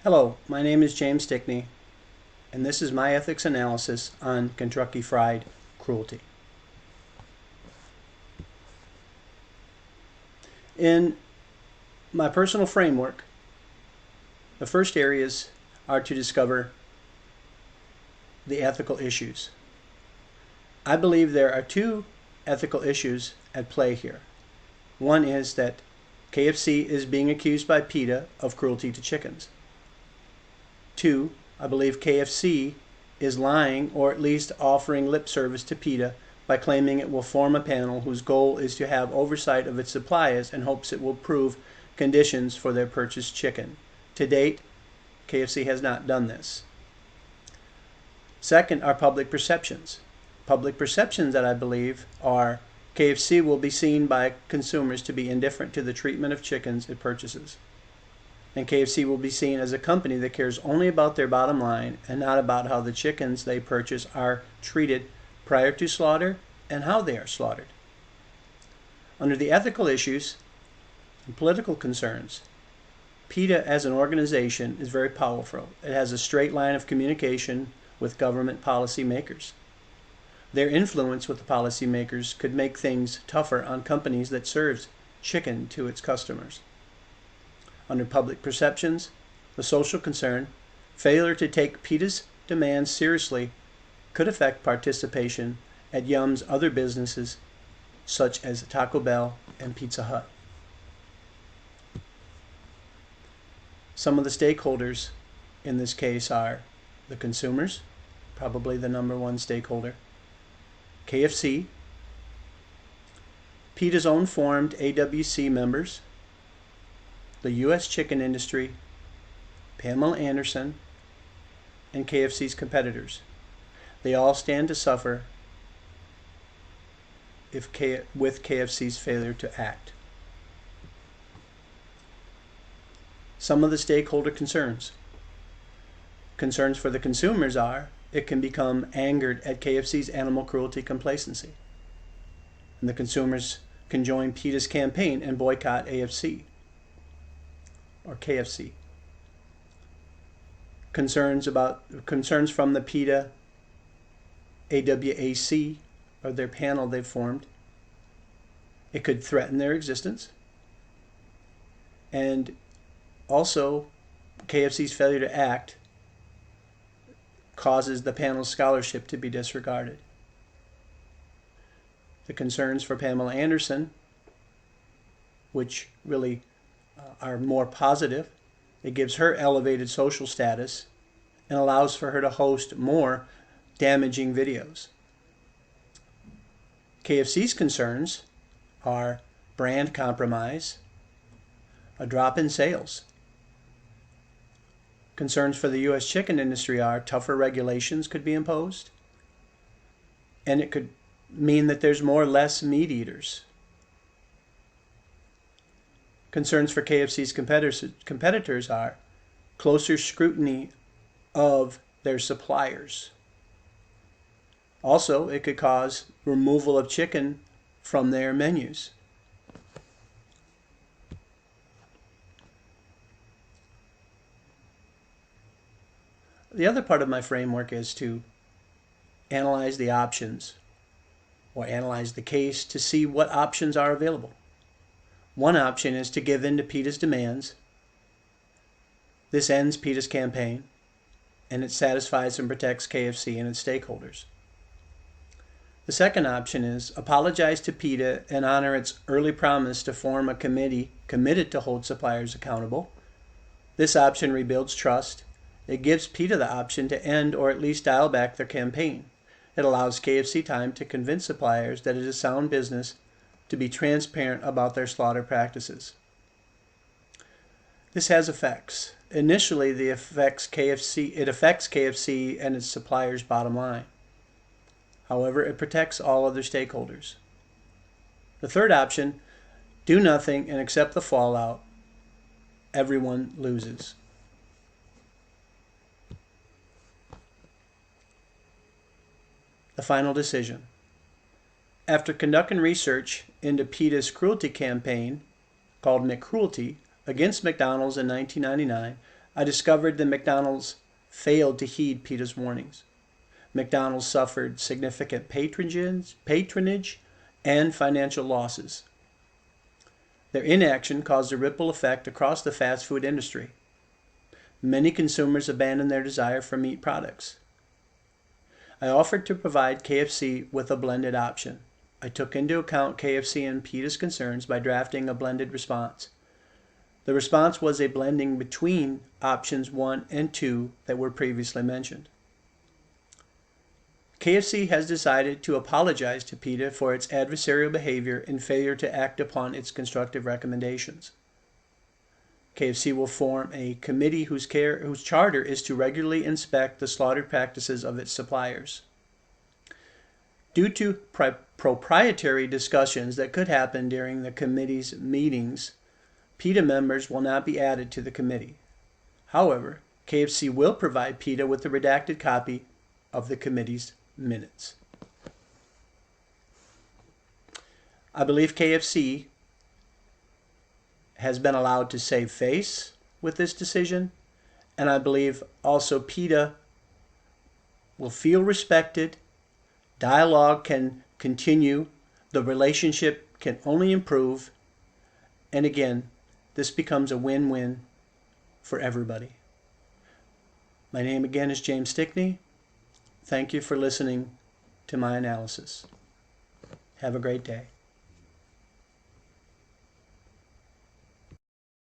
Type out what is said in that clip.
Hello, my name is James Stickney, and this is my ethics analysis on Kentucky Fried Cruelty. In my personal framework, the first areas are to discover the ethical issues. I believe there are two ethical issues at play here. One is that KFC is being accused by PETA of cruelty to chickens. Two, I believe KFC is lying or at least offering lip service to PETA by claiming it will form a panel whose goal is to have oversight of its suppliers and hopes it will prove conditions for their purchased chicken. To date, KFC has not done this. Second are public perceptions. Public perceptions that I believe are KFC will be seen by consumers to be indifferent to the treatment of chickens it purchases. And KFC will be seen as a company that cares only about their bottom line and not about how the chickens they purchase are treated prior to slaughter and how they are slaughtered. Under the ethical issues and political concerns, PETA as an organization is very powerful. It has a straight line of communication with government policy makers. Their influence with the policymakers could make things tougher on companies that serves chicken to its customers. Under public perceptions, the social concern, failure to take PETA's demands seriously could affect participation at Yum's other businesses, such as Taco Bell and Pizza Hut. Some of the stakeholders in this case are the consumers, probably the number one stakeholder, KFC, PETA's own formed AWC members, the U.S. chicken industry, Pamela Anderson, and KFC's competitors. They all stand to suffer with KFC's failure to act. Some of the stakeholder concerns. Concerns for the consumers are it can become angered at KFC's animal cruelty complacency. And the consumers can join PETA's campaign and boycott AFC or KFC. Concerns from the PETA AWAC or their panel they've formed. It could threaten their existence. And also, KFC's failure to act causes the panel's scholarship to be disregarded. The concerns for Pamela Anderson, which really are more positive. It gives her elevated social status and allows for her to host more damaging videos. KFC's concerns are brand compromise, a drop in sales. Concerns for the U.S. chicken industry are tougher regulations could be imposed, and it could mean that there's less meat eaters. Concerns for KFC's competitors are closer scrutiny of their suppliers. Also, it could cause removal of chicken from their menus. The other part of my framework is to analyze the options or analyze the case to see what options are available. One option is to give in to PETA's demands. This ends PETA's campaign, and it satisfies and protects KFC and its stakeholders. The second option is apologize to PETA and honor its early promise to form a committee committed to hold suppliers accountable. This option rebuilds trust. It gives PETA the option to end or at least dial back their campaign. It allows KFC time to convince suppliers that it is sound business to be transparent about their slaughter practices. This has effects. Initially, it affects KFC and its suppliers' bottom line. However, it protects all other stakeholders. The third option, do nothing and accept the fallout. Everyone loses. The final decision. After conducting research into PETA's cruelty campaign, called McCruelty, against McDonald's in 1999, I discovered that McDonald's failed to heed PETA's warnings. McDonald's suffered significant patronage and financial losses. Their inaction caused a ripple effect across the fast food industry. Many consumers abandoned their desire for meat products. I offered to provide KFC with a blended option. I took into account KFC and PETA's concerns by drafting a blended response. The response was a blending between options 1 and 2 that were previously mentioned. KFC has decided to apologize to PETA for its adversarial behavior and failure to act upon its constructive recommendations. KFC will form a committee whose charter is to regularly inspect the slaughter practices of its suppliers. Due to proprietary discussions that could happen during the committee's meetings, PETA members will not be added to the committee. However, KFC will provide PETA with a redacted copy of the committee's minutes. I believe KFC has been allowed to save face with this decision, and I believe also PETA will feel respected. Dialogue can continue. The relationship can only improve. And again, this becomes a win-win for everybody. My name again is James Stickney. Thank you for listening to my analysis. Have a great day.